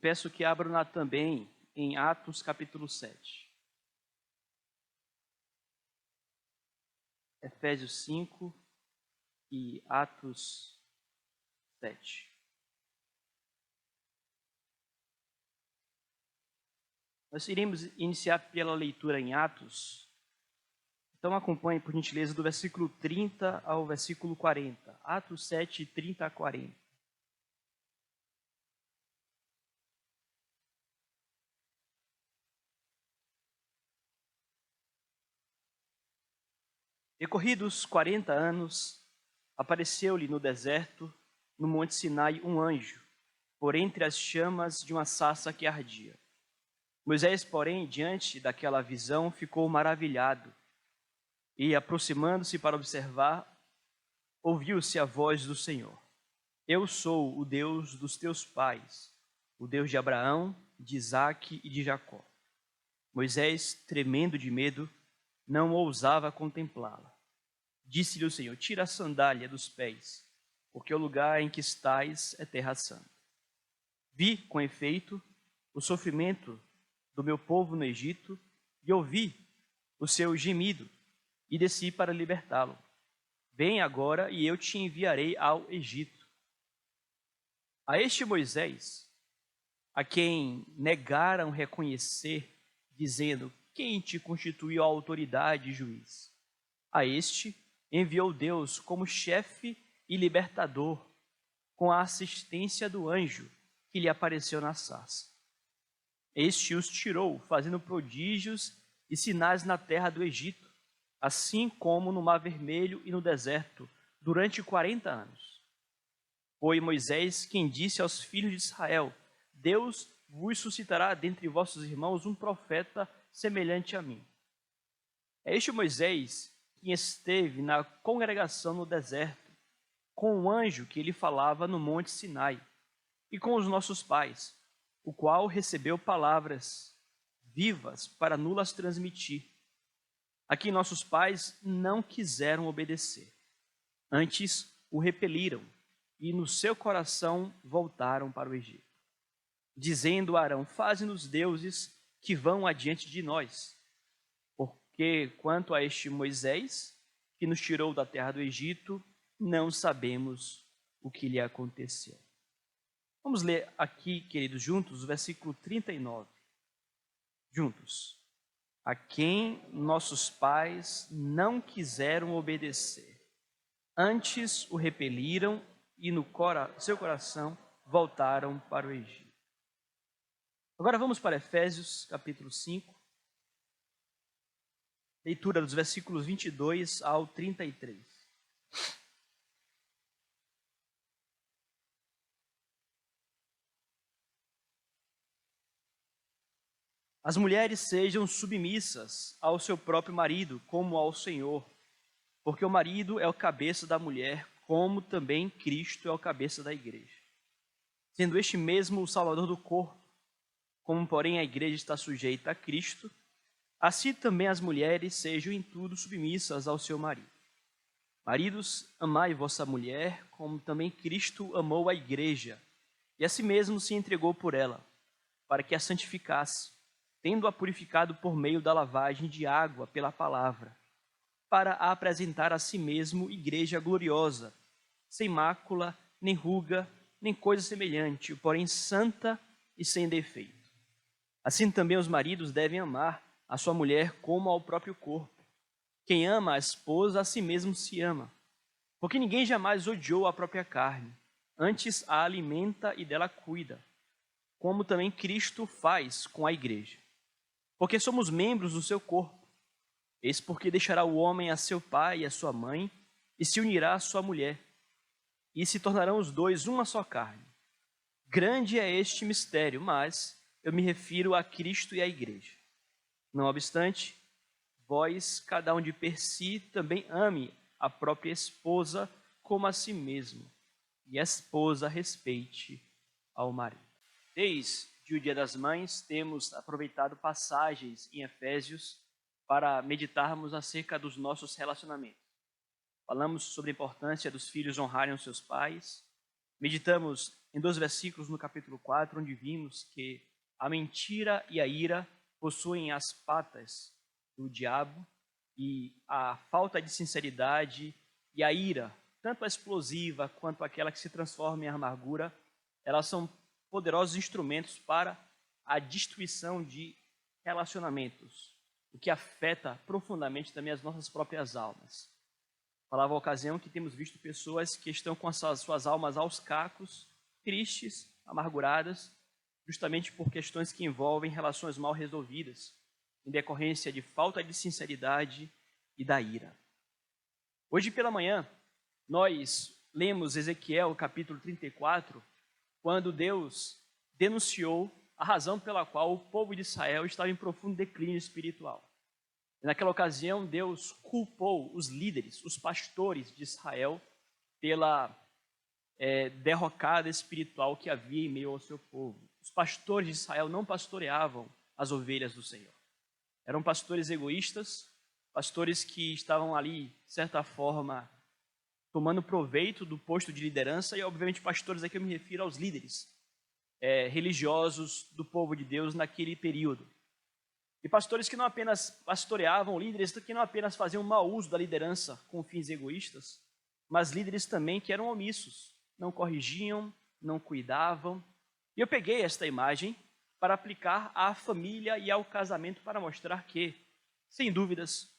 peço que abram lá também em Atos capítulo 7. Efésios 5 e Atos 7. Nós iremos iniciar pela leitura em Atos. Então acompanhe, por gentileza, do versículo 30 ao versículo 40. Atos 7, 30 a 40. Decorridos 40 anos, apareceu-lhe no deserto, no monte Sinai, um anjo, por entre as chamas de uma sarça que ardia. Moisés, porém, diante daquela visão, ficou maravilhado, e, aproximando-se para observar, ouviu-se a voz do Senhor: Eu sou o Deus dos teus pais, o Deus de Abraão, de Isaque e de Jacó. Moisés, tremendo de medo, não ousava contemplá-la. Disse-lhe o Senhor: Tira a sandália dos pés, porque o lugar em que estais é terra santa. Vi, com efeito, o sofrimento do meu povo no Egito, e ouvi o seu gemido, e desci para libertá-lo. Vem agora, e eu te enviarei ao Egito. A este Moisés, a quem negaram reconhecer, dizendo: Quem te constituiu a autoridade e juiz? A este enviou Deus como chefe e libertador, com a assistência do anjo que lhe apareceu na sarça. Este os tirou, fazendo prodígios e sinais na terra do Egito, assim como no Mar Vermelho e no deserto, durante 40 anos. Foi Moisés quem disse aos filhos de Israel: Deus vos suscitará dentre vossos irmãos um profeta semelhante a mim. É este Moisés quem esteve na congregação no deserto, com o anjo que lhe falava no monte Sinai, e com os nossos pais, o qual recebeu palavras vivas para nulas transmitir, a quem nossos pais não quiseram obedecer. Antes o repeliram, e no seu coração voltaram para o Egito, dizendo a Arão: Faze-nos deuses que vão adiante de nós. Porque quanto a este Moisés, que nos tirou da terra do Egito, não sabemos o que lhe aconteceu. Vamos ler aqui, queridos, juntos, o versículo 39. Juntos. A quem nossos pais não quiseram obedecer, antes o repeliram e no seu coração voltaram para o Egito. Agora vamos para Efésios, capítulo 5. Leitura dos versículos 22 ao 33. As mulheres sejam submissas ao seu próprio marido, como ao Senhor, porque o marido é o cabeça da mulher, como também Cristo é o cabeça da igreja, sendo este mesmo o Salvador do corpo. Como, porém, a igreja está sujeita a Cristo, assim também as mulheres sejam em tudo submissas ao seu marido. Maridos, amai vossa mulher, como também Cristo amou a igreja, e a si mesmo se entregou por ela, para que a santificasse, tendo-a purificado por meio da lavagem de água pela palavra, para a apresentar a si mesmo igreja gloriosa, sem mácula, nem ruga, nem coisa semelhante, porém santa e sem defeito. Assim também os maridos devem amar a sua mulher como ao próprio corpo. Quem ama a esposa, a si mesmo se ama. Porque ninguém jamais odiou a própria carne, antes a alimenta e dela cuida, como também Cristo faz com a igreja. Porque somos membros do seu corpo. Eis porque deixará o homem a seu pai e a sua mãe, e se unirá à sua mulher, e se tornarão os dois uma só carne. Grande é este mistério, mas eu me refiro a Cristo e à igreja. Não obstante, vós, cada um de per si, também ame a própria esposa como a si mesmo, e a esposa respeite ao marido. Desde o Dia das Mães, temos aproveitado passagens em Efésios para meditarmos acerca dos nossos relacionamentos. Falamos sobre a importância dos filhos honrarem os seus pais, meditamos em 2 versículos no capítulo 4, onde vimos que a mentira e a ira possuem as patas do diabo e a falta de sinceridade e a ira, tanto a explosiva quanto aquela que se transforma em amargura, elas são poderosos instrumentos para a destruição de relacionamentos, o que afeta profundamente também as nossas próprias almas. Falava a ocasião que temos visto pessoas que estão com as suas almas aos cacos, tristes, amarguradas, justamente por questões que envolvem relações mal resolvidas, em decorrência de falta de sinceridade e da ira. Hoje pela manhã, nós lemos Ezequiel capítulo 34, quando Deus denunciou a razão pela qual o povo de Israel estava em profundo declínio espiritual. Naquela ocasião, Deus culpou os líderes, os pastores de Israel, pela derrocada espiritual que havia em meio ao seu povo. Os pastores de Israel não pastoreavam as ovelhas do Senhor. Eram pastores egoístas, pastores que estavam ali, de certa forma, tomando proveito do posto de liderança, e obviamente pastores aqui eu me refiro aos líderes religiosos do povo de Deus naquele período. E pastores que não apenas pastoreavam, líderes que não apenas faziam mau uso da liderança com fins egoístas, mas líderes também que eram omissos, não corrigiam, não cuidavam. E eu peguei esta imagem para aplicar à família e ao casamento para mostrar que, sem dúvidas,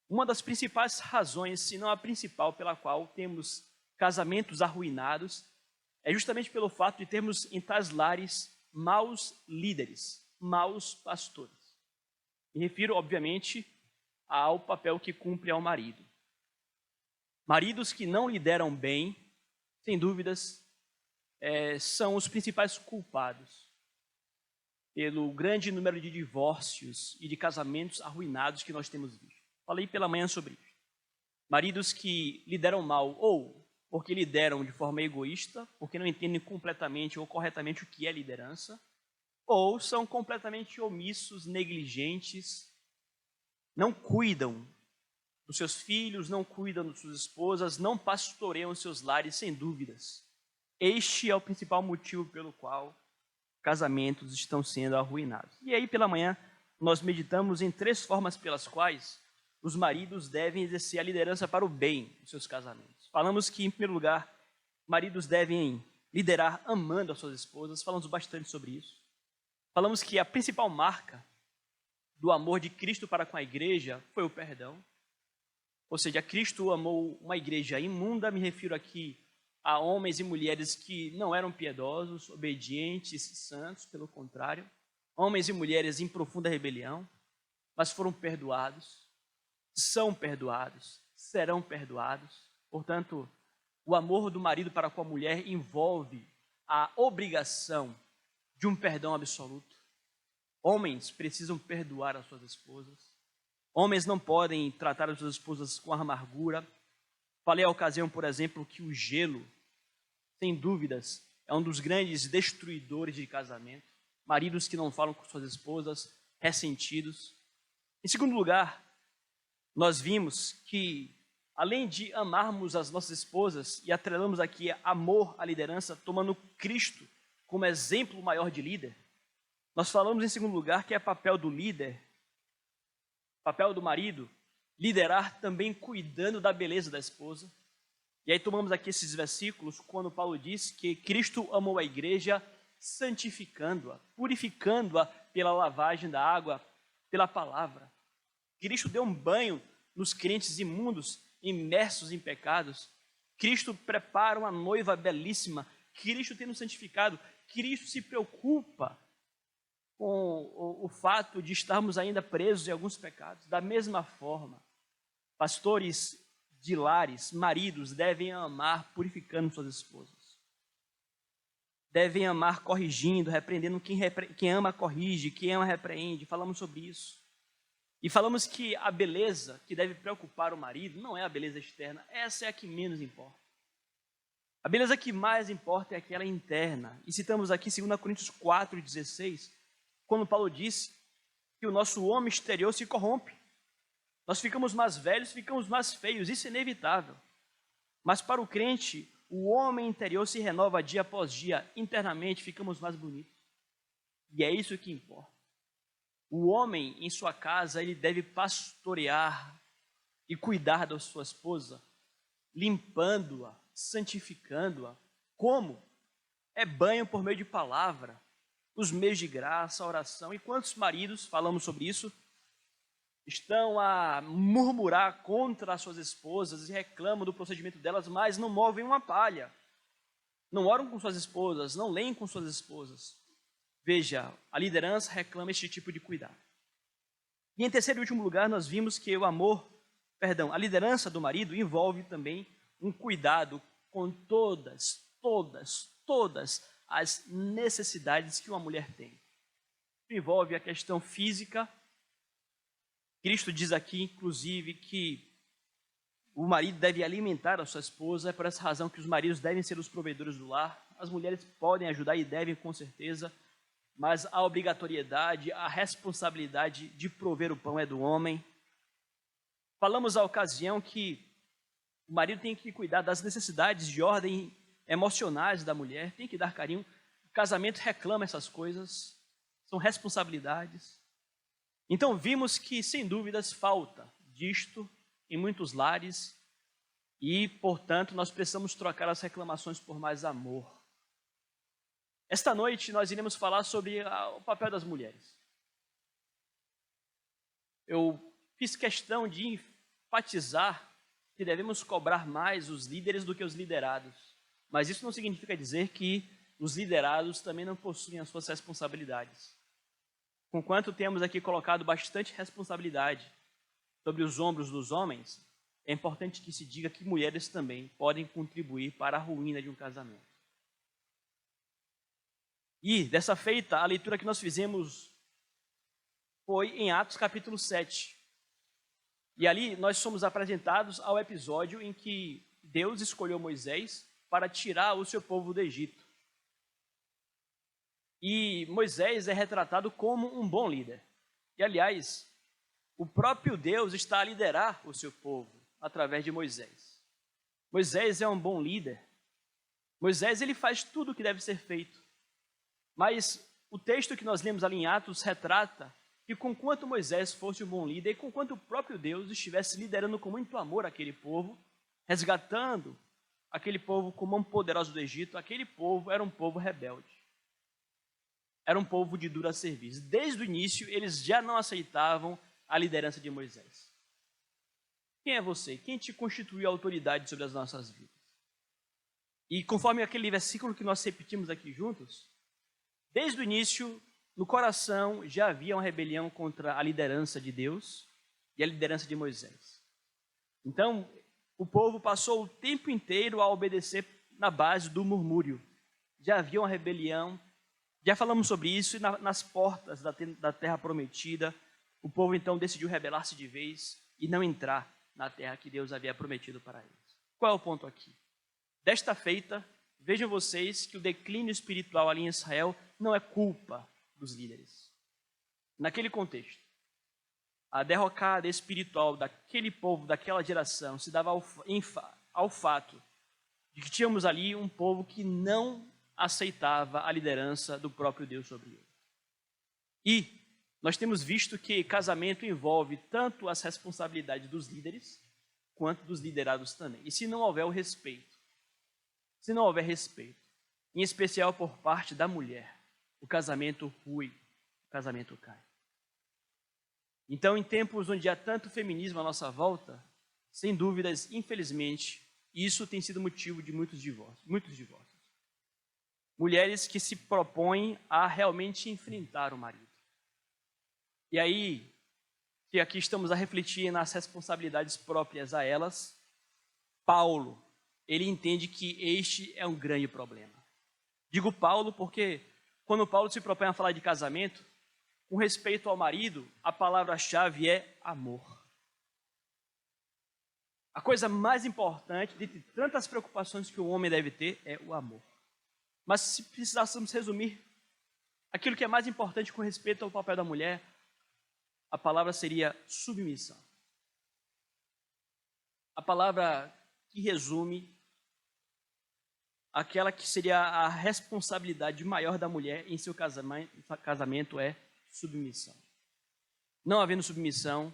uma das principais razões, se não a principal, pela qual temos casamentos arruinados, é justamente pelo fato de termos em tais lares maus líderes, maus pastores. Me refiro, obviamente, ao papel que cumpre ao marido. Maridos que não lideram bem, sem dúvidas, são os principais culpados pelo grande número de divórcios e de casamentos arruinados que nós temos visto. Falei pela manhã sobre isso. Maridos que lideram mal, ou porque lideram de forma egoísta, porque não entendem completamente ou corretamente o que é liderança, ou são completamente omissos, negligentes, não cuidam dos seus filhos, não cuidam das suas esposas, não pastoreiam os seus lares, sem dúvidas. Este é o principal motivo pelo qual casamentos estão sendo arruinados. E aí, pela manhã, nós meditamos em 3 formas pelas quais os maridos devem exercer a liderança para o bem dos seus casamentos. Falamos que, em primeiro lugar, maridos devem liderar amando as suas esposas, falamos bastante sobre isso. Falamos que a principal marca do amor de Cristo para com a igreja foi o perdão. Ou seja, Cristo amou uma igreja imunda, me refiro aqui a homens e mulheres que não eram piedosos, obedientes, santos, pelo contrário. Homens e mulheres em profunda rebelião, mas foram perdoados, são perdoados, serão perdoados. Portanto, o amor do marido para com a mulher envolve a obrigação de um perdão absoluto. Homens precisam perdoar as suas esposas. Homens não podem tratar as suas esposas com amargura. Falei a ocasião, por exemplo, que o gelo, sem dúvidas, é um dos grandes destruidores de casamento. Maridos que não falam com suas esposas, ressentidos. Em segundo lugar, nós vimos que, além de amarmos as nossas esposas, e atrelamos aqui amor à liderança, tomando Cristo como exemplo maior de líder, nós falamos em segundo lugar que é papel do líder, papel do marido, liderar também cuidando da beleza da esposa. E aí tomamos aqui esses versículos quando Paulo diz que Cristo amou a igreja santificando-a, purificando-a pela lavagem da água, pela palavra. Cristo deu um banho nos crentes imundos, imersos em pecados. Cristo prepara uma noiva belíssima. Cristo tendo santificado. Cristo se preocupa com o fato de estarmos ainda presos em alguns pecados. Da mesma forma, pastores de lares, maridos, devem amar purificando suas esposas. Devem amar corrigindo, repreendendo. Quem ama corrige, quem ama repreende. Falamos sobre isso. E falamos que a beleza que deve preocupar o marido não é a beleza externa, essa é a que menos importa. A beleza que mais importa é aquela interna. E citamos aqui 2 Coríntios 4,16, quando Paulo disse que o nosso homem exterior se corrompe. Nós ficamos mais velhos, ficamos mais feios, isso é inevitável. Mas para o crente, o homem interior se renova dia após dia, internamente ficamos mais bonitos. E é isso que importa. O homem em sua casa, ele deve pastorear e cuidar da sua esposa, limpando-a, santificando-a. Como? É banho por meio de palavra, os meios de graça, a oração. E quantos maridos, falamos sobre isso, estão a murmurar contra as suas esposas e reclamam do procedimento delas, mas não movem uma palha. Não oram com suas esposas, não leem com suas esposas. Veja, a liderança reclama este tipo de cuidado. E em terceiro e último lugar, nós vimos que a liderança do marido envolve também um cuidado com todas as necessidades que uma mulher tem. Envolve a questão física. Cristo diz aqui, inclusive, que o marido deve alimentar a sua esposa. É por essa razão que os maridos devem ser os provedores do lar. As mulheres podem ajudar e devem, com certeza, mas a obrigatoriedade, a responsabilidade de prover o pão é do homem. Falamos à ocasião que o marido tem que cuidar das necessidades de ordem emocionais da mulher, tem que dar carinho. O casamento reclama essas coisas, são responsabilidades. Então vimos que, sem dúvidas, falta disto em muitos lares e, portanto, nós precisamos trocar as reclamações por mais amor. Esta noite nós iremos falar sobre o papel das mulheres. Eu fiz questão de enfatizar que devemos cobrar mais os líderes do que os liderados. Mas isso não significa dizer que os liderados também não possuem as suas responsabilidades. Conquanto temos aqui colocado bastante responsabilidade sobre os ombros dos homens, é importante que se diga que mulheres também podem contribuir para a ruína de um casamento. E, dessa feita, a leitura que nós fizemos foi em Atos capítulo 7. E ali nós somos apresentados ao episódio em que Deus escolheu Moisés para tirar o seu povo do Egito. E Moisés é retratado como um bom líder. E, aliás, o próprio Deus está a liderar o seu povo através de Moisés. Moisés é um bom líder. Moisés, ele faz tudo o que deve ser feito. Mas o texto que nós lemos ali em Atos retrata que, conquanto Moisés fosse um bom líder e conquanto o próprio Deus estivesse liderando com muito amor aquele povo, resgatando aquele povo como mão poderosa do Egito, aquele povo era um povo rebelde. Era um povo de dura serviço. Desde o início, eles já não aceitavam a liderança de Moisés. Quem é você? Quem te constituiu autoridade sobre as nossas vidas? E conforme aquele versículo que nós repetimos aqui juntos, desde o início, no coração já havia uma rebelião contra a liderança de Deus e a liderança de Moisés. Então, o povo passou o tempo inteiro a obedecer na base do murmúrio. Já havia uma rebelião, já falamos sobre isso, e nas portas da terra prometida, o povo então decidiu rebelar-se de vez e não entrar na terra que Deus havia prometido para eles. Qual é o ponto aqui? Desta feita, vejam vocês que o declínio espiritual ali em Israel não é culpa dos líderes. Naquele contexto, a derrocada espiritual daquele povo, daquela geração, se dava ao fato de que tínhamos ali um povo que não aceitava a liderança do próprio Deus sobre ele. E nós temos visto que casamento envolve tanto as responsabilidades dos líderes, quanto dos liderados também. E se não houver o respeito, em especial por parte da mulher, o casamento rui, o casamento cai. Então, em tempos onde há tanto feminismo à nossa volta, sem dúvidas, infelizmente, isso tem sido motivo de muitos divórcios. Mulheres que se propõem a realmente enfrentar o marido. E aí, que aqui estamos a refletir nas responsabilidades próprias a elas, Paulo, ele entende que este é um grande problema. Digo Paulo porque quando Paulo se propõe a falar de casamento, com respeito ao marido, a palavra-chave é amor. A coisa mais importante, de tantas preocupações que o homem deve ter, é o amor. Mas se precisássemos resumir aquilo que é mais importante com respeito ao papel da mulher, a palavra seria submissão. A palavra que resume aquela que seria a responsabilidade maior da mulher em seu casamento é submissão. Não havendo submissão,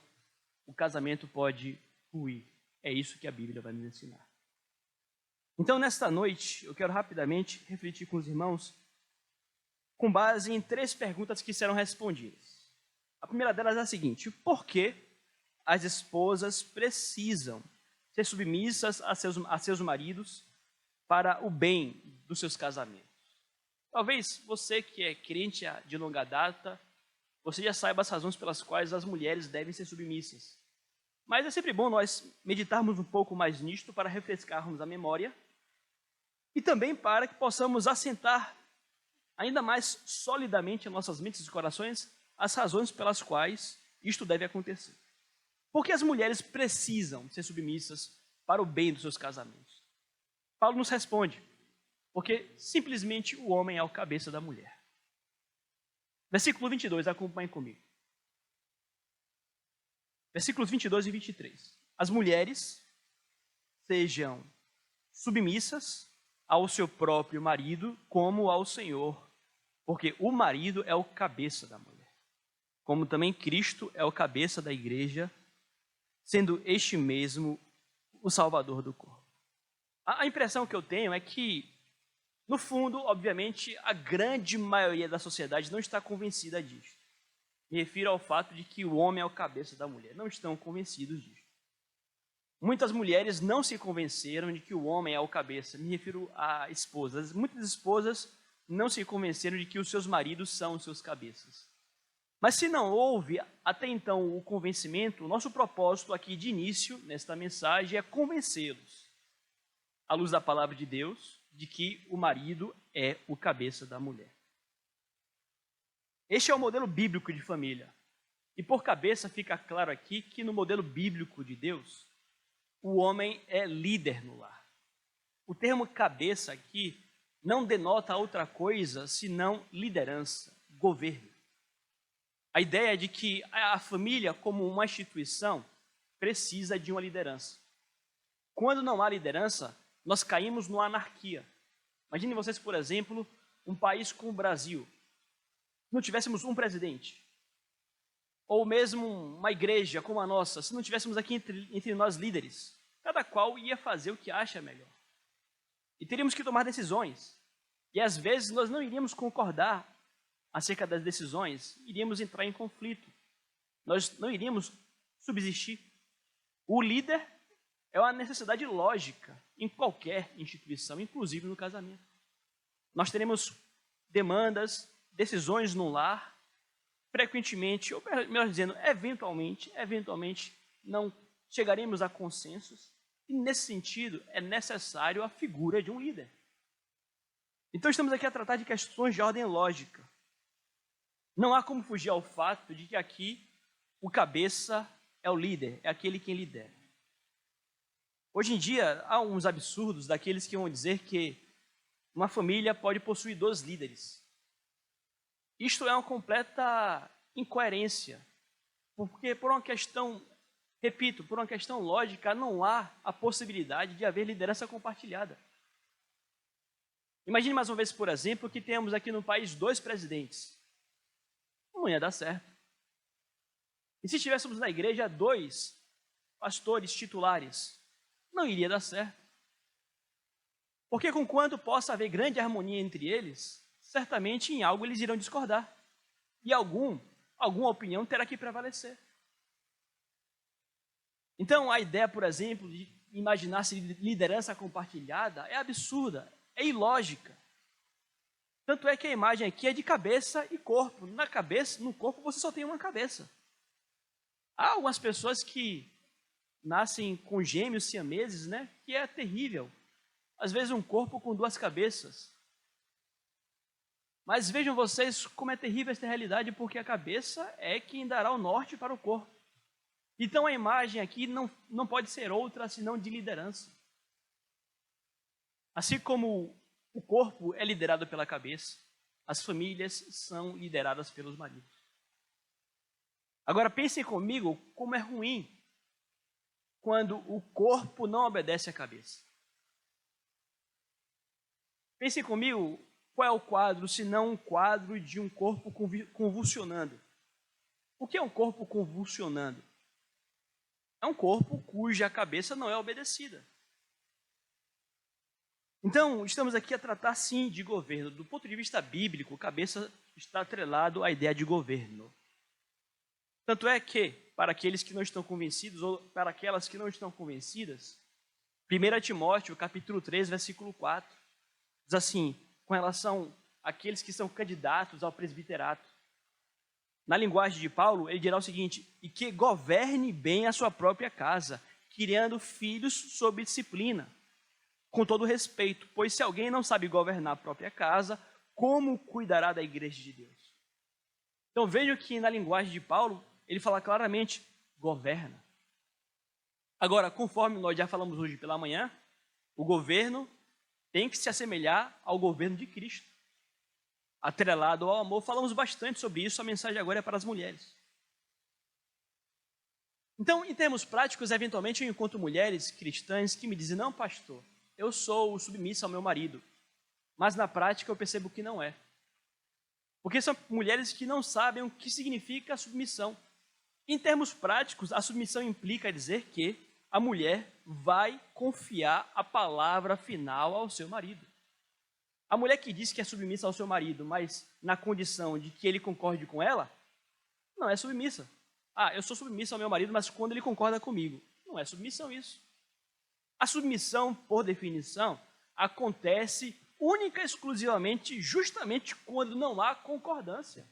o casamento pode ruir. É isso que a Bíblia vai nos ensinar. Então, nesta noite, eu quero rapidamente refletir com os irmãos com base em 3 perguntas que serão respondidas. A primeira delas é a seguinte: por que as esposas precisam ser submissas a seus maridos para o bem dos seus casamentos? Talvez você que é crente de longa data, você já saiba as razões pelas quais as mulheres devem ser submissas. Mas é sempre bom nós meditarmos um pouco mais nisto para refrescarmos a memória e também para que possamos assentar ainda mais solidamente em nossas mentes e corações as razões pelas quais isto deve acontecer. Por que as mulheres precisam ser submissas para o bem dos seus casamentos? Paulo nos responde: porque simplesmente o homem é o cabeça da mulher. Versículo 22, acompanhem comigo. Versículos 22 e 23. As mulheres sejam submissas ao seu próprio marido como ao Senhor, porque o marido é o cabeça da mulher, como também Cristo é o cabeça da igreja, sendo este mesmo o Salvador do corpo. A impressão que eu tenho é que, no fundo, obviamente, a grande maioria da sociedade não está convencida disso. Me refiro ao fato de que o homem é o cabeça da mulher. Não estão convencidos disso. Muitas mulheres não se convenceram de que o homem é o cabeça. Me refiro a esposas. Muitas esposas não se convenceram de que os seus maridos são os seus cabeças. Mas se não houve até então o convencimento, o nosso propósito aqui de início, nesta mensagem, é convencê-los, à luz da palavra de Deus, de que o marido é o cabeça da mulher. Este é o modelo bíblico de família. E por cabeça fica claro aqui que no modelo bíblico de Deus, o homem é líder no lar. O termo cabeça aqui não denota outra coisa senão liderança, governo. A ideia é de que a família, como uma instituição, precisa de uma liderança. Quando não há liderança, nós caímos numa anarquia. Imaginem vocês, por exemplo, um país como o Brasil. Não tivéssemos um presidente, ou mesmo uma igreja como a nossa, se não tivéssemos aqui entre nós líderes, cada qual ia fazer o que acha melhor. E teríamos que tomar decisões. E às vezes nós não iríamos concordar acerca das decisões, iríamos entrar em conflito. Nós não iríamos subsistir. O líder é uma necessidade lógica em qualquer instituição, inclusive no casamento. Nós teremos demandas, decisões no lar, frequentemente, ou melhor dizendo, eventualmente não chegaremos a consensos, e nesse sentido é necessário a figura de um líder. Então estamos aqui a tratar de questões de ordem lógica. Não há como fugir ao fato de que aqui o cabeça é o líder, é aquele quem lidera. Hoje em dia há uns absurdos daqueles que vão dizer que uma família pode possuir 2 líderes. Isto é uma completa incoerência, porque por uma questão, repito, por uma questão lógica, não há a possibilidade de haver liderança compartilhada. Imagine mais uma vez, por exemplo, que temos aqui no país 2 presidentes. Não ia dar certo. E se tivéssemos na igreja 2 pastores titulares, não iria dar certo. Porque conquanto possa haver grande harmonia entre eles, certamente em algo eles irão discordar. E alguma opinião terá que prevalecer. Então, a ideia, por exemplo, de imaginar-se liderança compartilhada é absurda, é ilógica. Tanto é que a imagem aqui é de cabeça e corpo. No corpo você só tem uma cabeça. Há algumas pessoas que nascem com gêmeos siameses, né? Que é terrível. Às vezes um corpo com 2 cabeças. Mas vejam vocês como é terrível esta realidade, porque a cabeça é quem dará o norte para o corpo. Então a imagem aqui não pode ser outra senão de liderança. Assim como o corpo é liderado pela cabeça, as famílias são lideradas pelos maridos. Agora pensem comigo como é ruim quando o corpo não obedece à cabeça. Pensem comigo, qual é o quadro, se não um quadro de um corpo convulsionando? O que é um corpo convulsionando? É um corpo cuja cabeça não é obedecida. Então, estamos aqui a tratar, sim, de governo. Do ponto de vista bíblico, cabeça está atrelado à ideia de governo. Tanto é que, para aqueles que não estão convencidos, ou para aquelas que não estão convencidas, 1 Timóteo, capítulo 3, versículo 4, diz assim, com relação àqueles que são candidatos ao presbiterato. Na linguagem de Paulo, ele dirá o seguinte, e que governe bem a sua própria casa, criando filhos sob disciplina, com todo respeito, pois se alguém não sabe governar a própria casa, como cuidará da igreja de Deus? Então veja que na linguagem de Paulo, ele fala claramente, governa. Agora, conforme nós já falamos hoje pela manhã, o governo tem que se assemelhar ao governo de Cristo. Atrelado ao amor, falamos bastante sobre isso, a mensagem agora é para as mulheres. Então, em termos práticos, eventualmente eu encontro mulheres cristãs que me dizem, não pastor, eu sou submissa ao meu marido, mas na prática eu percebo que não é. Porque são mulheres que não sabem o que significa a submissão. Em termos práticos, a submissão implica dizer que a mulher vai confiar a palavra final ao seu marido. A mulher que diz que é submissa ao seu marido, mas na condição de que ele concorde com ela, não é submissa. Ah, eu sou submissa ao meu marido, mas quando ele concorda comigo. Não é submissão isso. A submissão, por definição, acontece única e exclusivamente, justamente quando não há concordância.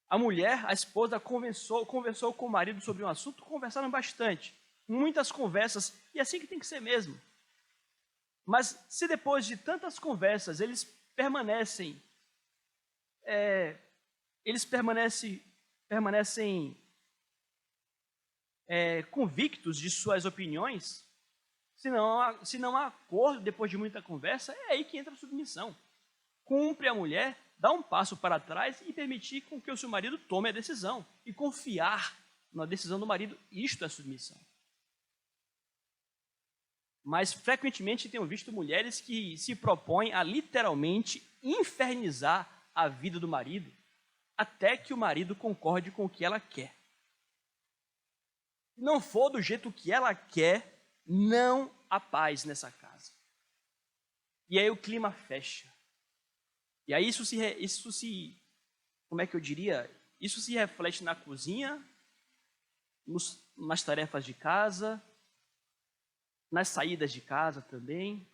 A mulher, a esposa, conversou com o marido sobre um assunto, conversaram bastante. Muitas conversas, e é assim que tem que ser mesmo. Mas se depois de tantas conversas eles permanecem convictos de suas opiniões, se não há acordo depois de muita conversa, é aí que entra a submissão. Cumpre a mulher dar um passo para trás e permitir com que o seu marido tome a decisão e confiar na decisão do marido. Isto é submissão. Mas frequentemente tenho visto mulheres que se propõem a literalmente infernizar a vida do marido até que o marido concorde com o que ela quer. Se não for do jeito que ela quer, não há paz nessa casa. E aí o clima fecha. E aí como é que eu diria? Isso se reflete na cozinha, nas tarefas de casa, nas saídas de casa também.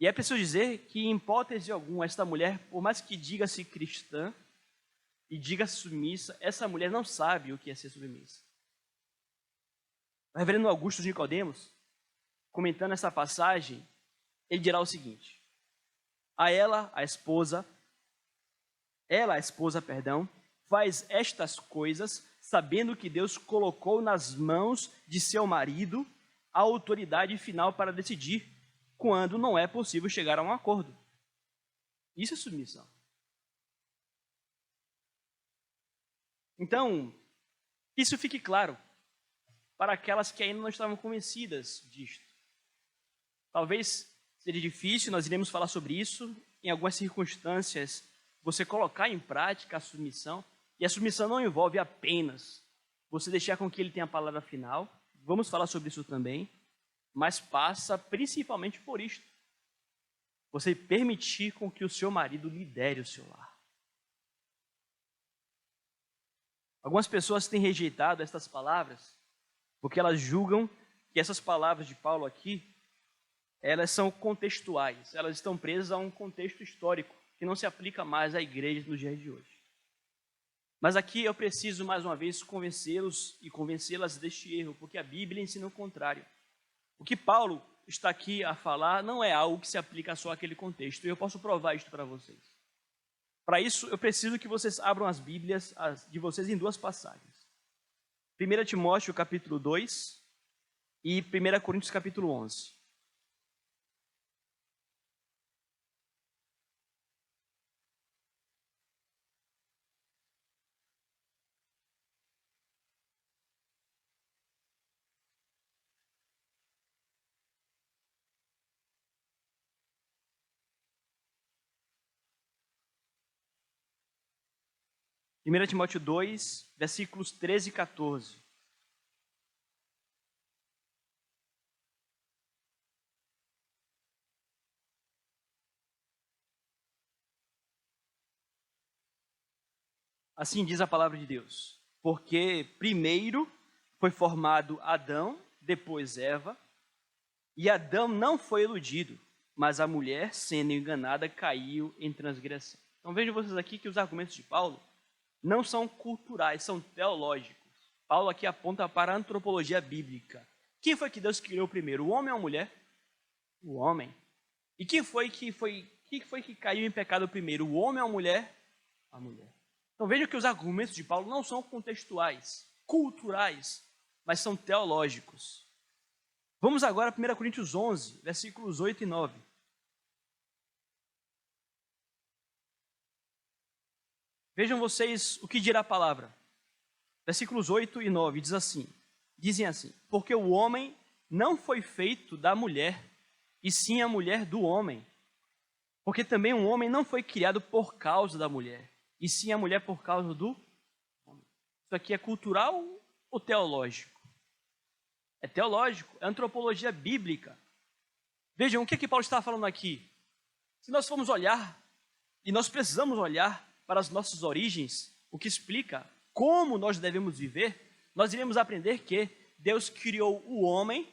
E é preciso dizer que, em hipótese alguma, esta mulher, por mais que diga-se cristã e diga-se submissa, essa mulher não sabe o que é ser submissa. O reverendo Augusto de Nicodemos, comentando essa passagem, ele dirá o seguinte, a esposa, faz estas coisas sabendo que Deus colocou nas mãos de seu marido a autoridade final para decidir quando não é possível chegar a um acordo. Isso é submissão. Então, isso fique claro para aquelas que ainda não estavam convencidas disto. Talvez seja difícil, nós iremos falar sobre isso, em algumas circunstâncias, você colocar em prática a submissão, e a submissão não envolve apenas você deixar com que ele tenha a palavra final, vamos falar sobre isso também, mas passa principalmente por isto. Você permitir com que o seu marido lidere o seu lar. Algumas pessoas têm rejeitado estas palavras, porque elas julgam que essas palavras de Paulo aqui, elas são contextuais, elas estão presas a um contexto histórico, que não se aplica mais à igreja nos dias de hoje. Mas aqui eu preciso, mais uma vez, convencê-los e convencê-las deste erro, porque a Bíblia ensina o contrário. O que Paulo está aqui a falar não é algo que se aplica só àquele contexto, e eu posso provar isto para vocês. Para isso, eu preciso que vocês abram as Bíblias de vocês em duas passagens. 1 Timóteo, capítulo 2, e 1 Coríntios, capítulo 11. 1 Timóteo 2, versículos 13 e 14. Assim diz a palavra de Deus: porque primeiro foi formado Adão, depois Eva, e Adão não foi iludido, mas a mulher, sendo enganada, caiu em transgressão. Então vejam vocês aqui que os argumentos de Paulo não são culturais, são teológicos. Paulo aqui aponta para a antropologia bíblica. Quem foi que Deus criou primeiro, o homem ou a mulher? O homem. E quem foi que caiu em pecado primeiro, o homem ou a mulher? A mulher. Então vejam que os argumentos de Paulo não são contextuais, culturais, mas são teológicos. Vamos agora a 1 Coríntios 11, versículos 8 e 9. Vejam vocês o que dirá a palavra. Versículos 8 e 9 dizem assim: porque o homem não foi feito da mulher, e sim a mulher do homem. Porque também um homem não foi criado por causa da mulher, e sim a mulher por causa do homem. Isso aqui é cultural ou teológico? É teológico, é antropologia bíblica. Vejam, o que é que Paulo está falando aqui? Se nós formos olhar, e nós precisamos olhar para as nossas origens, o que explica como nós devemos viver, nós iremos aprender que Deus criou o homem,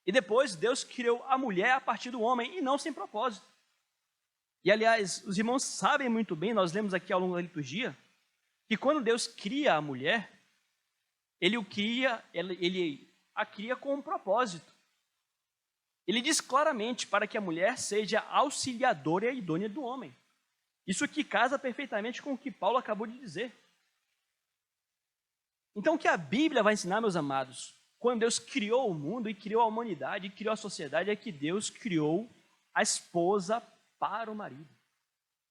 e depois Deus criou a mulher a partir do homem, e não sem propósito. E, aliás, os irmãos sabem muito bem, nós lemos aqui ao longo da liturgia, que quando Deus cria a mulher, Ele a cria com um propósito. Ele diz claramente para que a mulher seja auxiliadora e idônea do homem. Isso aqui casa perfeitamente com o que Paulo acabou de dizer. Então, o que a Bíblia vai ensinar, meus amados, quando Deus criou o mundo e criou a humanidade e criou a sociedade, é que Deus criou a esposa para o marido,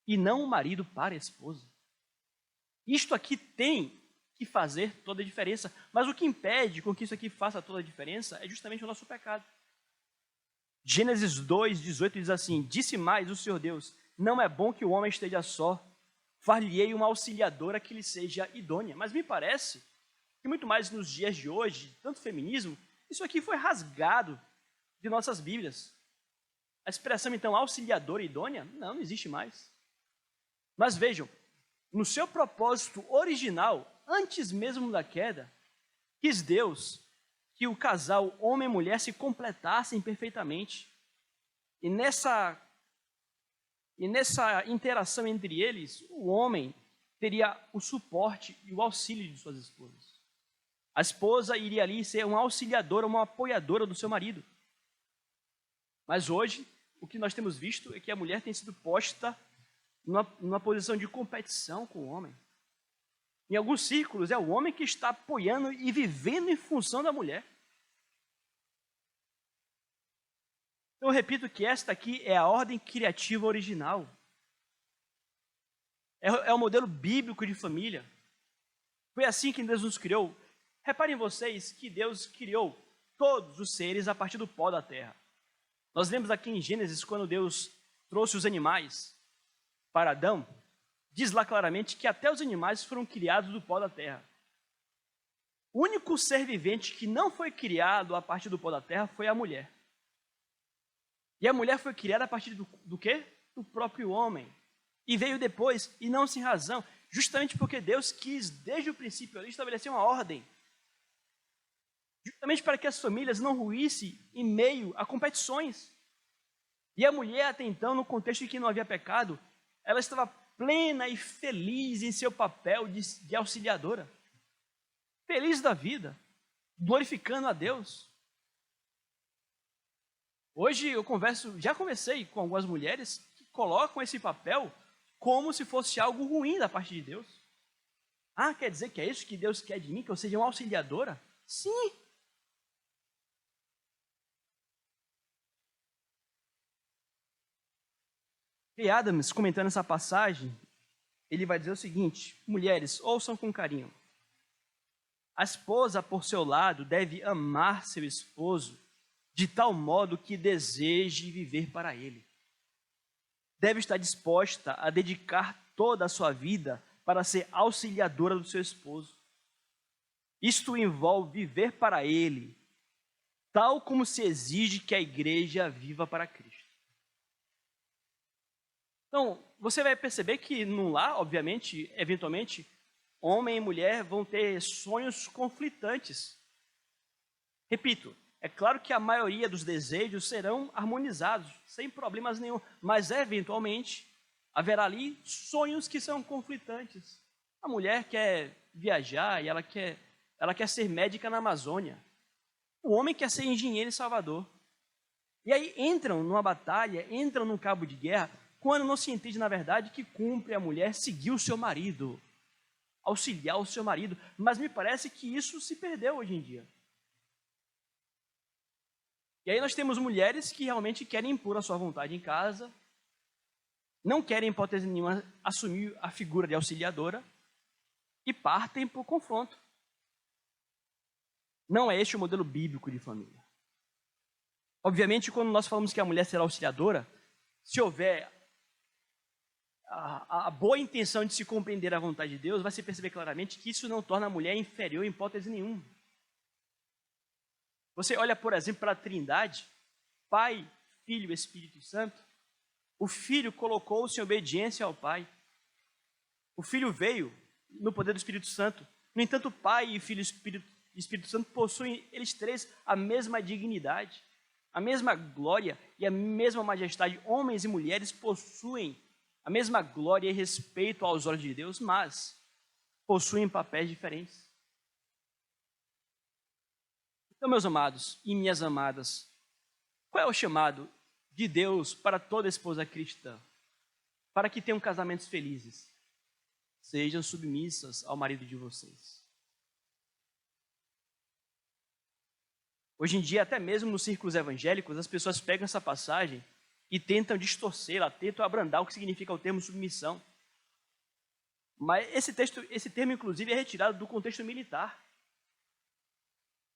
e não o marido para a esposa. Isto aqui tem que fazer toda a diferença, mas o que impede com que isso aqui faça toda a diferença é justamente o nosso pecado. Gênesis 2, 18 diz assim: disse mais o Senhor Deus, não é bom que o homem esteja só, far-lhe-ei uma auxiliadora que lhe seja idônea. Mas me parece que muito mais nos dias de hoje, tanto feminismo, isso aqui foi rasgado de nossas Bíblias. A expressão, então, auxiliadora e idônea, não existe mais. Mas vejam, no seu propósito original, antes mesmo da queda, quis Deus que o casal homem e mulher se completassem perfeitamente. E nessa interação entre eles, o homem teria o suporte e o auxílio de suas esposas. A esposa iria ali ser uma auxiliadora, uma apoiadora do seu marido. Mas hoje, o que nós temos visto é que a mulher tem sido posta numa posição de competição com o homem. Em alguns círculos, é o homem que está apoiando e vivendo em função da mulher. Eu repito que esta aqui é a ordem criativa original. É o modelo bíblico de família. Foi assim que Deus nos criou. Reparem vocês que Deus criou todos os seres a partir do pó da terra. Nós lemos aqui em Gênesis, quando Deus trouxe os animais para Adão, diz lá claramente que até os animais foram criados do pó da terra. O único ser vivente que não foi criado a partir do pó da terra foi a mulher. E a mulher foi criada a partir do quê? Do próprio homem. E veio depois, e não sem razão, justamente porque Deus quis, desde o princípio, estabelecer uma ordem. Justamente para que as famílias não ruíssem em meio a competições. E a mulher, até então, no contexto em que não havia pecado, ela estava plena e feliz em seu papel de auxiliadora. Feliz da vida, glorificando a Deus. Hoje eu já conversei com algumas mulheres que colocam esse papel como se fosse algo ruim da parte de Deus. Ah, quer dizer que é isso que Deus quer de mim, que eu seja uma auxiliadora? Sim. E Adams, comentando essa passagem, ele vai dizer o seguinte: mulheres, ouçam com carinho. A esposa, por seu lado, deve amar seu esposo de tal modo que deseje viver para ele. Deve estar disposta a dedicar toda a sua vida para ser auxiliadora do seu esposo. Isto envolve viver para ele, tal como se exige que a igreja viva para Cristo. Então, você vai perceber que no lar, obviamente, eventualmente, homem e mulher vão ter sonhos conflitantes. Repito, é claro que a maioria dos desejos serão harmonizados, sem problemas nenhum, mas eventualmente haverá ali sonhos que são conflitantes. A mulher quer viajar e ela quer ser médica na Amazônia. O homem quer ser engenheiro em Salvador. E aí entram numa batalha, entram num cabo de guerra, quando não se entende, na verdade, que cumpre a mulher seguir o seu marido, auxiliar o seu marido. Mas me parece que isso se perdeu hoje em dia. E aí nós temos mulheres que realmente querem impor a sua vontade em casa, não querem, em hipótese nenhuma, assumir a figura de auxiliadora e partem para o confronto. Não é este o modelo bíblico de família. Obviamente, quando nós falamos que a mulher será auxiliadora, se houver a boa intenção de se compreender a vontade de Deus, vai se perceber claramente que isso não torna a mulher inferior em hipótese nenhuma. Você olha, por exemplo, para a Trindade, Pai, Filho e Espírito Santo. O Filho colocou-se em obediência ao Pai. O Filho veio no poder do Espírito Santo. No entanto, o Pai, Filho e Espírito Santo possuem, eles três, a mesma dignidade, a mesma glória e a mesma majestade. Homens e mulheres possuem a mesma glória e respeito aos olhos de Deus, mas possuem papéis diferentes. Então, meus amados e minhas amadas, qual é o chamado de Deus para toda esposa cristã? Para que tenham casamentos felizes. Sejam submissas ao marido de vocês. Hoje em dia, até mesmo nos círculos evangélicos, as pessoas pegam essa passagem e tentam distorcê-la, tentam abrandar o que significa o termo submissão. Mas esse termo, inclusive, é retirado do contexto militar.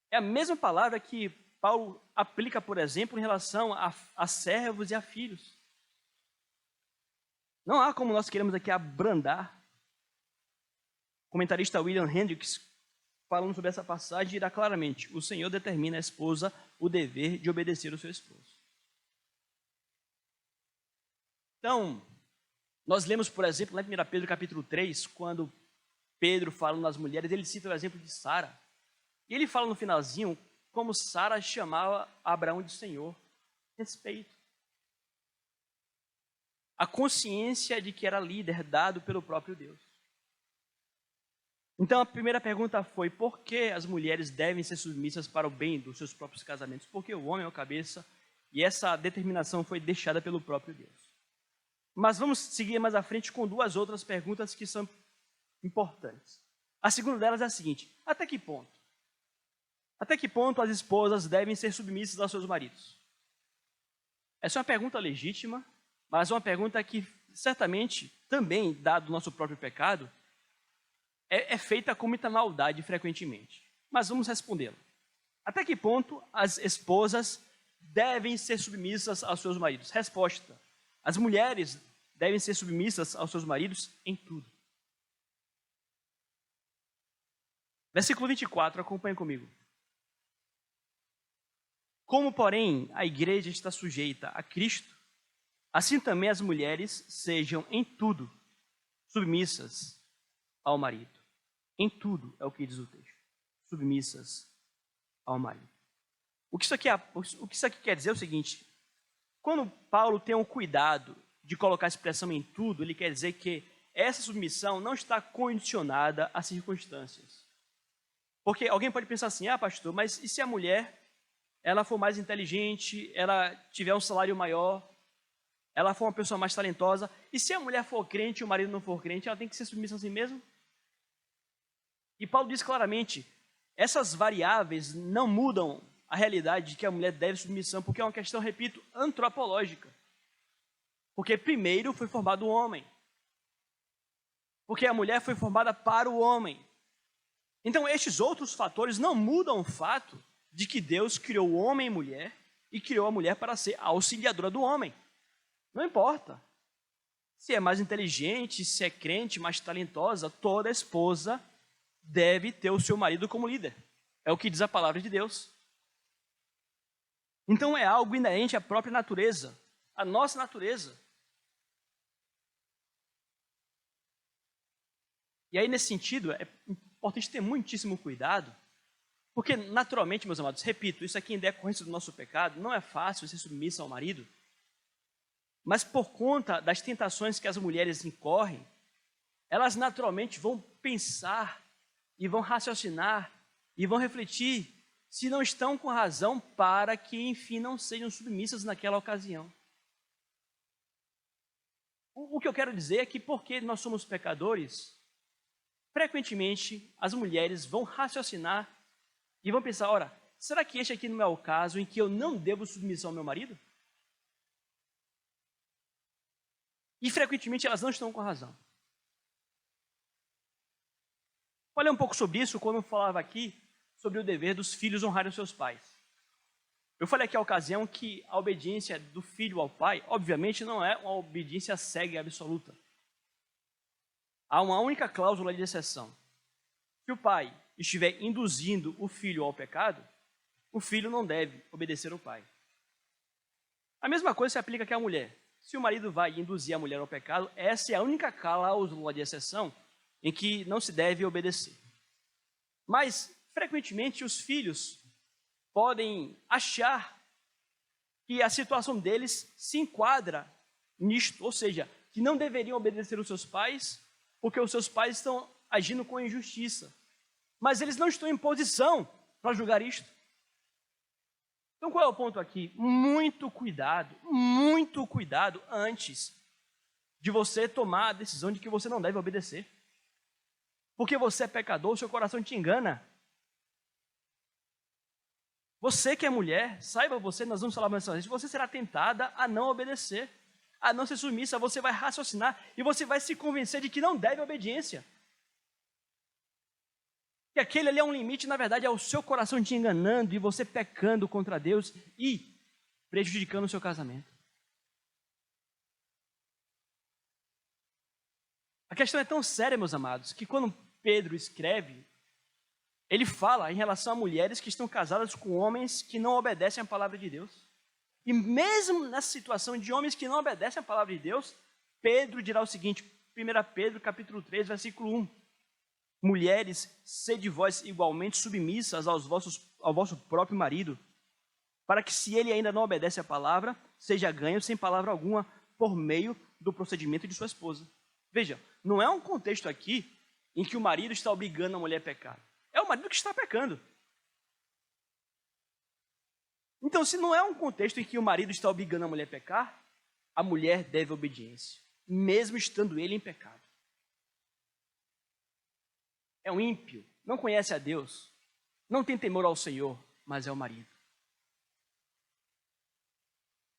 É a mesma palavra que Paulo aplica, por exemplo, em relação a servos e a filhos. Não há como nós queremos aqui abrandar. O comentarista William Hendricks, falando sobre essa passagem, dirá claramente: o Senhor determina à esposa o dever de obedecer ao seu esposo. Então, nós lemos, por exemplo, lá em 1 Pedro capítulo 3, quando Pedro fala nas mulheres, ele cita o exemplo de Sara. E ele fala no finalzinho como Sara chamava Abraão de Senhor. Respeito. A consciência de que era líder dado pelo próprio Deus. Então a primeira pergunta foi: por que as mulheres devem ser submissas para o bem dos seus próprios casamentos? Porque o homem é o cabeça e essa determinação foi deixada pelo próprio Deus. Mas vamos seguir mais à frente com duas outras perguntas que são importantes. A segunda delas é a seguinte: até que ponto? Até que ponto as esposas devem ser submissas aos seus maridos? Essa é uma pergunta legítima, mas uma pergunta que certamente, também, dado o nosso próprio pecado, é feita com muita maldade frequentemente. Mas vamos respondê-la. Até que ponto as esposas devem ser submissas aos seus maridos? Resposta: as mulheres devem ser submissas aos seus maridos em tudo. Versículo 24, acompanhe comigo. Como, porém, a igreja está sujeita a Cristo, assim também as mulheres sejam em tudo submissas ao marido. Em tudo é o que diz o texto. Submissas ao marido. O que isso aqui quer dizer é o seguinte: quando Paulo tem um cuidado de colocar a expressão em tudo, ele quer dizer que essa submissão não está condicionada a circunstâncias. Porque alguém pode pensar assim: ah, pastor, mas e se a mulher ela for mais inteligente, ela tiver um salário maior, ela for uma pessoa mais talentosa, e se a mulher for crente e o marido não for crente, ela tem que ser submissa a si mesmo? E Paulo diz claramente: essas variáveis não mudam a realidade de que a mulher deve submissão, porque é uma questão, repito, antropológica. Porque primeiro foi formado o homem. Porque a mulher foi formada para o homem. Então estes outros fatores não mudam o fato de que Deus criou o homem e mulher e criou a mulher para ser a auxiliadora do homem. Não importa. se é mais inteligente, se é crente, mais talentosa, toda esposa deve ter o seu marido como líder. É o que diz a palavra de Deus. Então é algo inerente à própria natureza, à nossa natureza. E aí, nesse sentido, é importante ter muitíssimo cuidado, porque naturalmente, meus amados, repito, isso aqui em decorrência do nosso pecado, não é fácil ser submissa ao marido, mas por conta das tentações que as mulheres incorrem, elas naturalmente vão pensar e vão raciocinar e vão refletir se não estão com razão para que, enfim, não sejam submissas naquela ocasião. O que eu quero dizer é que, porque nós somos pecadores, frequentemente as mulheres vão raciocinar e vão pensar, ora, será que este aqui não é o caso em que eu não devo submissão ao meu marido? E frequentemente elas não estão com razão. Falei um pouco sobre isso quando eu falava aqui sobre o dever dos filhos honrarem os seus pais. Eu falei aqui a ocasião que a obediência do filho ao pai, obviamente, não é uma obediência cega e absoluta. Há uma única cláusula de exceção. Se o pai estiver induzindo o filho ao pecado, o filho não deve obedecer ao pai. A mesma coisa se aplica aqui à mulher. Se o marido vai induzir a mulher ao pecado, essa é a única cláusula de exceção em que não se deve obedecer. Mas, frequentemente, os filhos podem achar que a situação deles se enquadra nisto, ou seja, que não deveriam obedecer os seus pais, porque os seus pais estão agindo com injustiça. Mas eles não estão em posição para julgar isto. Então, qual é o ponto aqui? Muito cuidado antes de você tomar a decisão de que você não deve obedecer. Porque você é pecador, seu coração te engana. Você que é mulher, saiba você, nós vamos falar mais sobre isso, você será tentada a não obedecer, a não ser submissa, você vai raciocinar e você vai se convencer de que não deve obediência. Que aquele ali é um limite, na verdade, é o seu coração te enganando e você pecando contra Deus e prejudicando o seu casamento. A questão é tão séria, meus amados, que quando Pedro escreve, ele fala em relação a mulheres que estão casadas com homens que não obedecem à palavra de Deus. E mesmo nessa situação de homens que não obedecem à palavra de Deus, Pedro dirá o seguinte, 1 Pedro capítulo 3, versículo 1. Mulheres, sede vós igualmente submissas ao vosso próprio marido, para que se ele ainda não obedece à palavra, seja ganho sem palavra alguma por meio do procedimento de sua esposa. Veja, não é um contexto aqui em que o marido está obrigando a mulher a pecar. É o marido que está pecando. Então, se não é um contexto em que o marido está obrigando a mulher a pecar, a mulher deve obediência, mesmo estando ele em pecado. É um ímpio, não conhece a Deus, não tem temor ao Senhor, mas é o marido.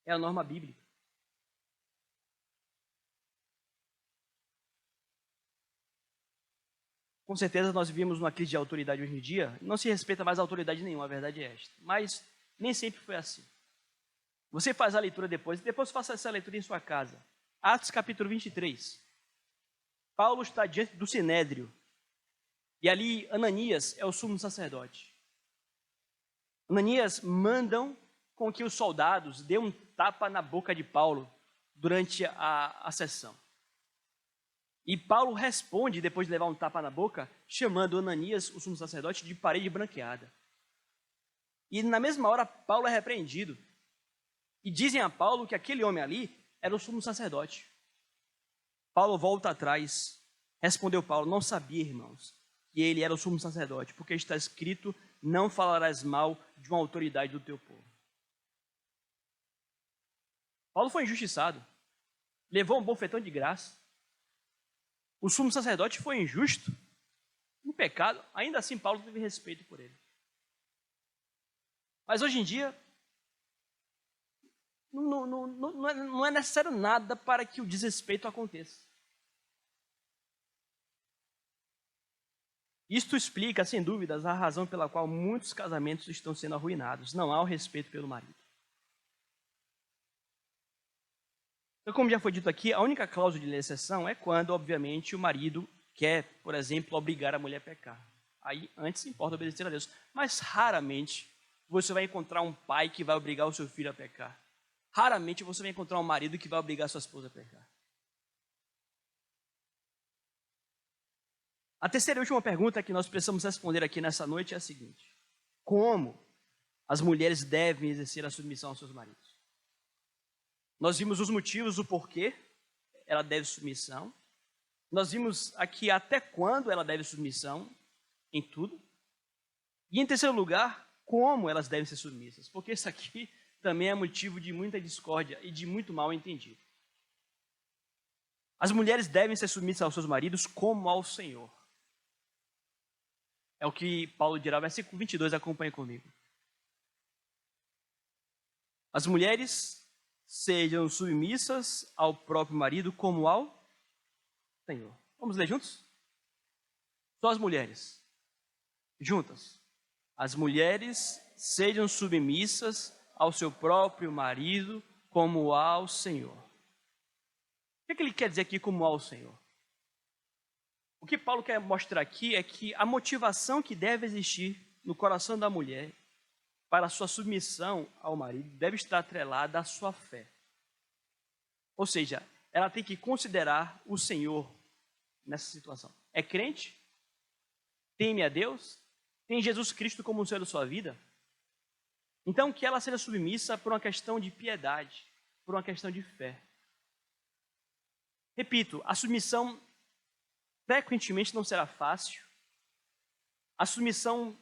É a norma bíblica. Com certeza nós vivemos numa crise de autoridade hoje em dia, não se respeita mais a autoridade nenhuma, a verdade é esta. Mas nem sempre foi assim. Você faz a leitura depois faça essa leitura em sua casa. Atos capítulo 23. Paulo está diante do Sinédrio. E ali Ananias é o sumo sacerdote. Ananias mandam com que os soldados dêem um tapa na boca de Paulo durante a sessão. E Paulo responde, depois de levar um tapa na boca, chamando Ananias, o sumo sacerdote, de parede branqueada. E na mesma hora Paulo é repreendido. E dizem a Paulo que aquele homem ali era o sumo sacerdote. Paulo volta atrás. Respondeu Paulo, não sabia, irmãos, que ele era o sumo sacerdote, porque está escrito, não falarás mal de uma autoridade do teu povo. Paulo foi injustiçado, levou um bofetão de graça. O sumo sacerdote foi injusto, um pecado, ainda assim Paulo teve respeito por ele. Mas hoje em dia, não é necessário nada para que o desrespeito aconteça. Isto explica, sem dúvidas, a razão pela qual muitos casamentos estão sendo arruinados. Não há o respeito pelo marido. Então, como já foi dito aqui, a única cláusula de exceção é quando, obviamente, o marido quer, por exemplo, obrigar a mulher a pecar. Aí, antes importa obedecer a Deus. Mas, raramente, você vai encontrar um pai que vai obrigar o seu filho a pecar. Raramente você vai encontrar um marido que vai obrigar a sua esposa a pecar. A terceira e última pergunta que nós precisamos responder aqui nessa noite é a seguinte: como as mulheres devem exercer a submissão aos seus maridos? Nós vimos os motivos, o porquê ela deve submissão. Nós vimos aqui até quando ela deve submissão em tudo. E em terceiro lugar, como elas devem ser submissas, porque isso aqui também é motivo de muita discórdia e de muito mal entendido. As mulheres devem ser submissas aos seus maridos como ao Senhor. É o que Paulo dirá, versículo 22, acompanhe comigo. As mulheres sejam submissas ao próprio marido como ao Senhor. Vamos ler juntos? Só as mulheres. Juntas. As mulheres sejam submissas ao seu próprio marido como ao Senhor. O que ele quer dizer aqui como ao Senhor? O que Paulo quer mostrar aqui é que a motivação que deve existir no coração da mulher para a sua submissão ao marido deve estar atrelada à sua fé. Ou seja, ela tem que considerar o Senhor nessa situação. É crente? Teme a Deus? Tem Jesus Cristo como o Senhor da sua vida? Então, que ela seja submissa por uma questão de piedade, por uma questão de fé. Repito, a submissão frequentemente não será fácil. A submissão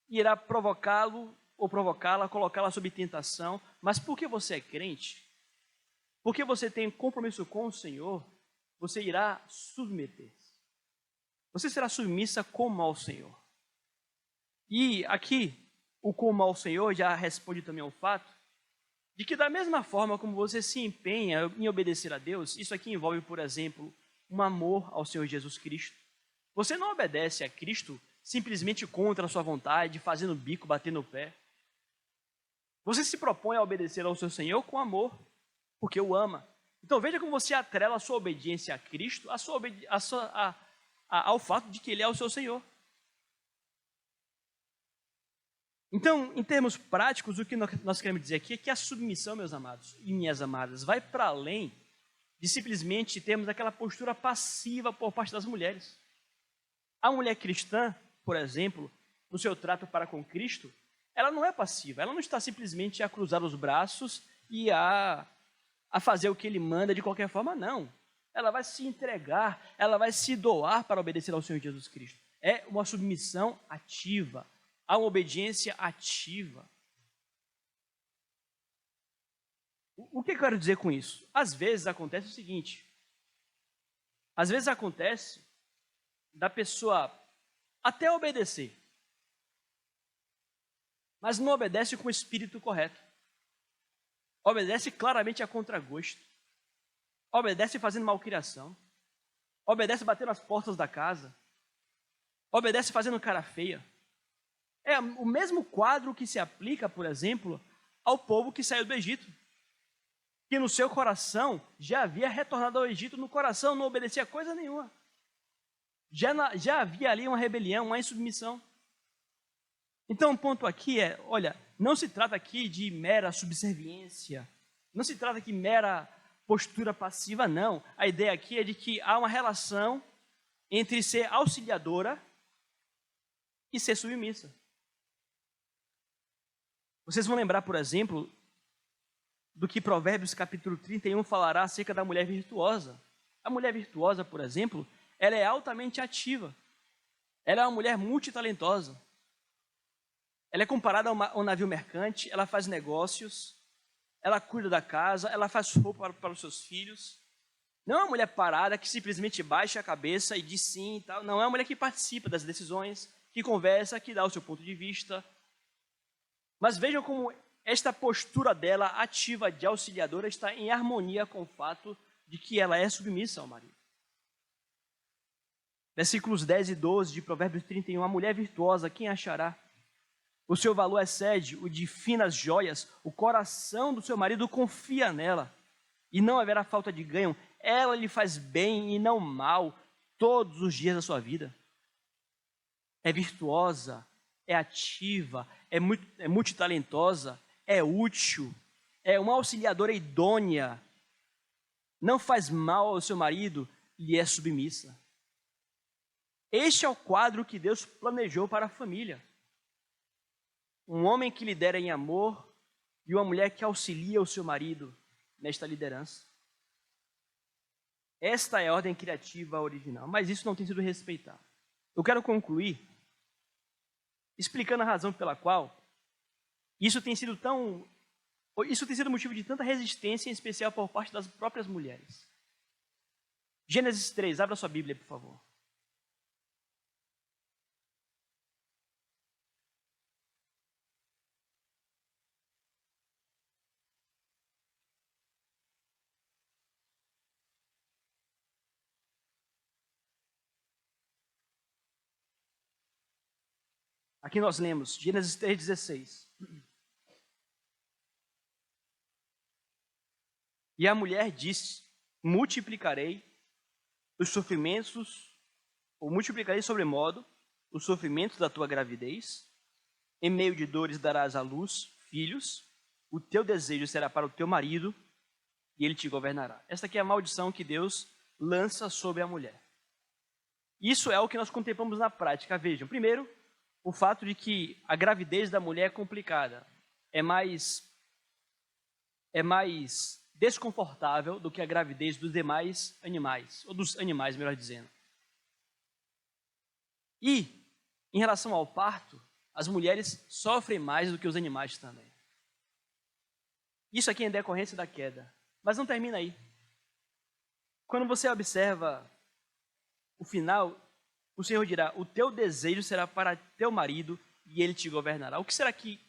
irá provocá-lo ou provocá-la, colocá-la sob tentação. Mas porque você é crente, porque você tem compromisso com o Senhor, você irá submeter-se. Você será submissa como ao Senhor. E aqui, o como ao Senhor já responde também ao fato de que da mesma forma como você se empenha em obedecer a Deus, isso aqui envolve, por exemplo, um amor ao Senhor Jesus Cristo. Você não obedece a Cristo simplesmente contra a sua vontade, fazendo bico, batendo o pé. Você se propõe a obedecer ao seu Senhor com amor, porque o ama. Então veja como você atrela a sua obediência a Cristo ao fato de que Ele é o seu Senhor. Então, em termos práticos, o que nós queremos dizer aqui é que a submissão, meus amados e minhas amadas, vai para além de simplesmente termos aquela postura passiva por parte das mulheres. A mulher cristã, por exemplo, no seu trato para com Cristo, ela não é passiva, ela não está simplesmente a cruzar os braços e a fazer o que Ele manda de qualquer forma, não. Ela vai se entregar, ela vai se doar para obedecer ao Senhor Jesus Cristo. É uma submissão ativa, há uma obediência ativa. O que eu quero dizer com isso? Às vezes acontece o seguinte, às vezes acontece da pessoa até obedecer, mas não obedece com o espírito correto. Obedece claramente a contragosto. Obedece fazendo malcriação. Obedece batendo as portas da casa. Obedece fazendo cara feia. É o mesmo quadro que se aplica, por exemplo, ao povo que saiu do Egito, que no seu coração já havia retornado ao Egito, no coração não obedecia coisa nenhuma. Já havia ali uma rebelião, uma insubmissão. Então o ponto aqui é, olha, não se trata aqui de mera subserviência, não se trata aqui de mera postura passiva, não. A ideia aqui é de que há uma relação entre ser auxiliadora e ser submissa. Vocês vão lembrar, por exemplo, do que Provérbios capítulo 31 falará acerca da mulher virtuosa. A mulher virtuosa, por exemplo, ela é altamente ativa. Ela é uma mulher multitalentosa. Ela é comparada a um navio mercante, ela faz negócios, ela cuida da casa, ela faz roupa para os seus filhos. Não é uma mulher parada que simplesmente baixa a cabeça e diz sim e tal. Não, é uma mulher que participa das decisões, que conversa, que dá o seu ponto de vista. Mas vejam como esta postura dela, ativa de auxiliadora, está em harmonia com o fato de que ela é submissa ao marido. Versículos 10 e 12 de Provérbios 31. A mulher virtuosa, quem achará? O seu valor excede o de finas joias, o coração do seu marido confia nela. e não haverá falta de ganho. Ela lhe faz bem e não mal todos os dias da sua vida. É virtuosa, é ativa, é multitalentosa, é útil, é uma auxiliadora idônea, não faz mal ao seu marido, lhe é submissa. Este é o quadro que Deus planejou para a família. Um homem que lidera em amor e uma mulher que auxilia o seu marido nesta liderança. Esta é a ordem criativa original, mas isso não tem sido respeitado. Eu quero concluir explicando a razão pela qual isso tem sido motivo de tanta resistência, em especial por parte das próprias mulheres. Gênesis 3, abra sua Bíblia, por favor. Aqui nós lemos Gênesis 3,16. E a mulher disse: multiplicarei sobremodo os sofrimentos da tua gravidez, em meio de dores darás à luz filhos, o teu desejo será para o teu marido, e ele te governará. Esta aqui é a maldição que Deus lança sobre a mulher. Isso é o que nós contemplamos na prática. Vejam, primeiro, o fato de que a gravidez da mulher é complicada, é mais desconfortável do que a gravidez dos demais animais, ou dos animais, melhor dizendo. E, em relação ao parto, as mulheres sofrem mais do que os animais também. Isso aqui é em decorrência da queda. Mas não termina aí. Quando você observa o final, o Senhor dirá: o teu desejo será para teu marido e ele te governará. O que será que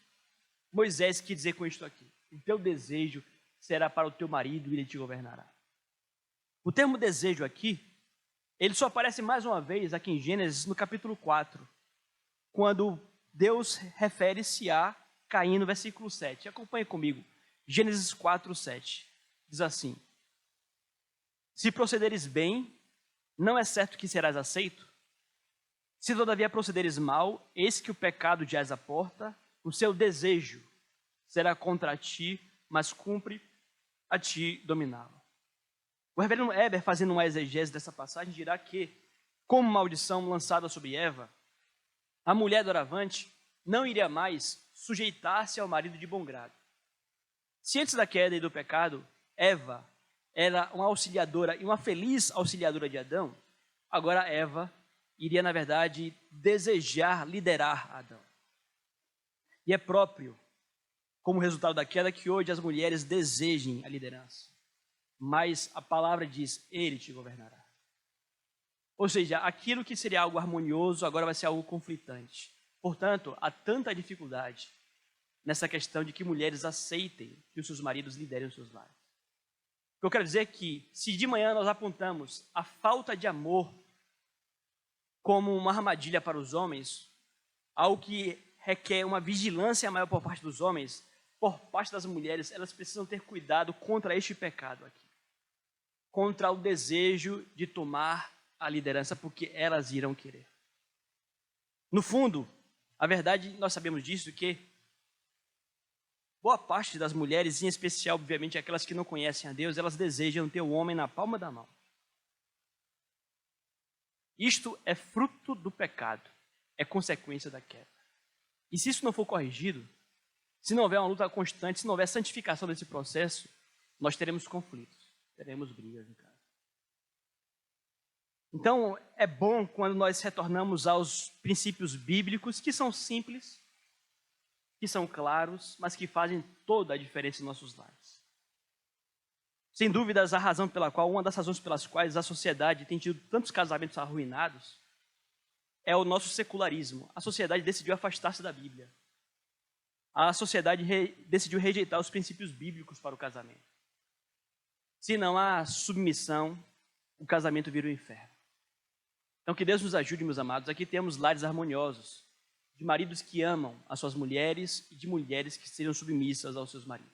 Moisés quer dizer com isto aqui? O teu desejo será para o teu marido e ele te governará. O termo desejo aqui, ele só aparece mais uma vez aqui em Gênesis, no capítulo 4, quando Deus refere-se a Caim no versículo 7. Acompanhe comigo. Gênesis 4, 7. Diz assim: se procederes bem, não é certo que serás aceito? Se todavia procederes mal, eis que o pecado jaz à porta, o seu desejo será contra ti, mas cumpre a ti dominá-lo. O reverendo Heber, fazendo uma exegese dessa passagem, dirá que, como maldição lançada sobre Eva, a mulher doravante não iria mais sujeitar-se ao marido de bom grado. Se antes da queda e do pecado, Eva era uma auxiliadora e uma feliz auxiliadora de Adão, agora Eva iria, na verdade, desejar liderar Adão. E é próprio, como resultado da queda, que hoje as mulheres desejem a liderança. Mas a palavra diz: ele te governará. Ou seja, aquilo que seria algo harmonioso agora vai ser algo conflitante. Portanto, há tanta dificuldade nessa questão de que mulheres aceitem que os seus maridos liderem os seus lares. O que eu quero dizer é que, se de manhã nós apontamos a falta de amor como uma armadilha para os homens, algo que requer uma vigilância maior por parte dos homens, por parte das mulheres, elas precisam ter cuidado contra este pecado aqui. Contra o desejo de tomar a liderança, porque elas irão querer. No fundo, a verdade, nós sabemos disso, que boa parte das mulheres, em especial, obviamente, aquelas que não conhecem a Deus, elas desejam ter o homem na palma da mão. Isto é fruto do pecado, é consequência da queda. E se isso não for corrigido, se não houver uma luta constante, se não houver santificação desse processo, nós teremos conflitos, teremos brigas em casa. Então, é bom quando nós retornamos aos princípios bíblicos, que são simples, que são claros, mas que fazem toda a diferença em nossos lares. Sem dúvidas, uma das razões pelas quais a sociedade tem tido tantos casamentos arruinados é o nosso secularismo. A sociedade decidiu afastar-se da Bíblia. A sociedade decidiu rejeitar os princípios bíblicos para o casamento. Se não há submissão, o casamento vira um inferno. Então, que Deus nos ajude, meus amados. Aqui temos lares harmoniosos, de maridos que amam as suas mulheres e de mulheres que sejam submissas aos seus maridos.